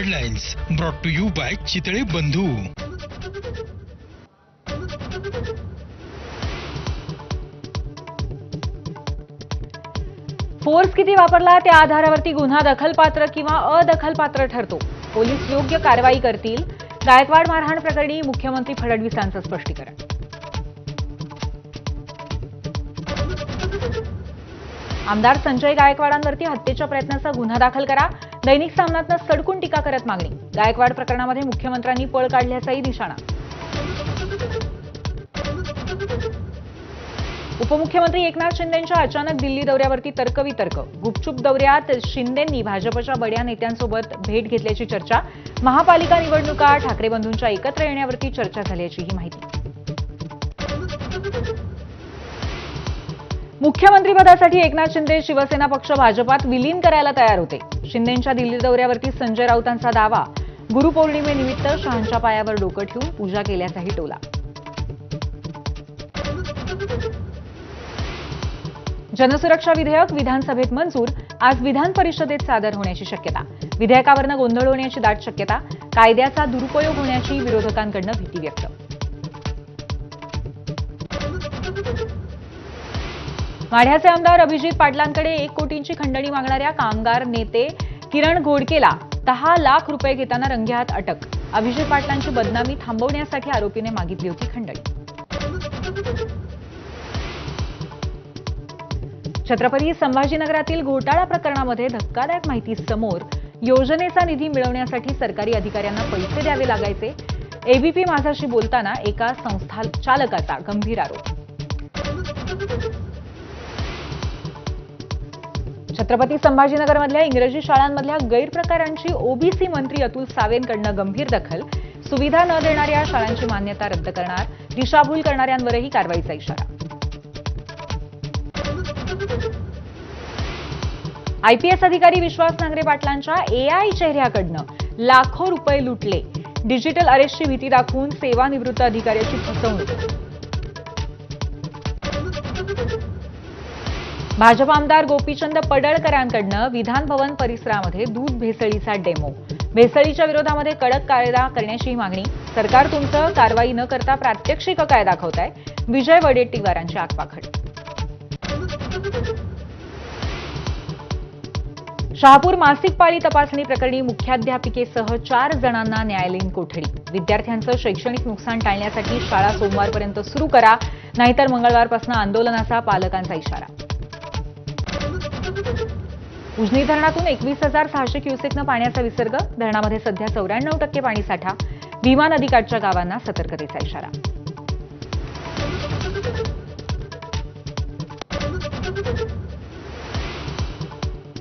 Headlines brought to you by Chitale Bandhu. Force किती वापरला त्या आधारावरती गुन्हा दखलपात्र किंवा अदखलपात्र ठरतो. पोलीस योग्य कारवाई करतील. गायकवाड मारहाण प्रकरणी मुख्यमंत्री फडणवीसांचं स्पष्टीकरण. आमदार संजय गायकवाडांवरती हत्येच्या प्रयत्नाचा गुन्हा दाखल करा. दैनिक सामनातनं सडकून टीका करत मागणी. गायकवाड प्रकरणामध्ये मुख्यमंत्र्यांनी पळ काढल्याचाही निशाणा. उपमुख्यमंत्री एकनाथ शिंदेंच्या अचानक दिल्ली दौऱ्यावरती तर्कवितर्क. गुपचूप दौऱ्यात शिंदेंनी भाजपच्या बड्या नेत्यांसोबत भेट घेतल्याची चर्चा. महापालिका निवडणुका ठाकरे बंधूंच्या एकत्र येण्यावरती चर्चा झाल्याची ही माहिती. मुख्यमंत्रीपदासाठी एकनाथ शिंदे शिवसेना पक्ष भाजपात विलीन करायला तयार होते. शिंदेंच्या दिल्ली दौऱ्यावरती संजय राऊतांचा दावा. गुरुपौर्णिमेनिमित्त शहांच्या पायावर डोकं ठेवून पूजा केल्याचाही टोला. जनसुरक्षा विधेयक विधानसभेत मंजूर. आज विधान परिषदेत सादर होण्याची शक्यता. विधेयकावरनं गोंधळ होण्याची दाट शक्यता. कायद्याचा दुरुपयोग होण्याची विरोधकांकडून भीती व्यक्त. माढ्याचे आमदार अभिजित पाटलांकडे 1 कोटींची खंडणी मागणाऱ्या कामगार नेते किरण घोडकेला 10 लाख रुपये घेताना रंगेहात अटक. अभिजित पाटलांची बदनामी थांबवण्यासाठी आरोपीने मागितली होती खंडणी. छत्रपती संभाजीनगरातील घोटाळा प्रकरणामध्ये धक्कादायक माहिती समोर. योजनेचा निधी मिळवण्यासाठी सरकारी अधिकाऱ्यांना पैसे द्यावे लागायचे. एबीपी माझाशी बोलताना एका संस्थाचालकाचा गंभीर आरोप. छत्रपती संभाजीनगरमधल्या इंग्रजी शाळांमधल्या गैरप्रकारांची ओबीसी मंत्री अतुल सावेंकडून गंभीर दखल. सुविधा न देणाऱ्या शाळांची मान्यता रद्द करणार. दिशाभूल करणाऱ्यांवरही कारवाईचा इशारा. आयपीएस अधिकारी विश्वास नांगरे पाटलांच्या एआय चेहऱ्याकडनं लाखो रुपये लुटले. डिजिटल अरेस्टची भीती दाखवून सेवानिवृत्त अधिकाऱ्याची फसवणूक. भाजप आमदार गोपीचंद पडळकरांकडनं विधान भवन परिसरामध्ये दूध भेसळीचा डेमो. भेसळीच्या विरोधामध्ये कडक कायदा करण्याची मागणी. सरकार तुमचं कारवाई न करता प्रात्यक्षिक काय दाखवताय. विजय वडेट्टीवारांची आगपाखड. शहापूर मासिक पाळी तपासणी प्रकरणी मुख्याध्यापिकेसह 4 जणांना न्यायालयीन कोठडी. विद्यार्थ्यांचं शैक्षणिक नुकसान टाळण्यासाठी शाळा सोमवारपर्यंत सुरू करा, नाहीतर मंगळवारपासून आंदोलनाचा पालकांचा इशारा. उजनी धरणातून 21,600 क्युसेकनं पाण्याचा विसर्ग. धरणामध्ये सध्या 94% पाणीसाठा. भीमा नदीकाठच्या गावांना सतर्कतेचा इशारा.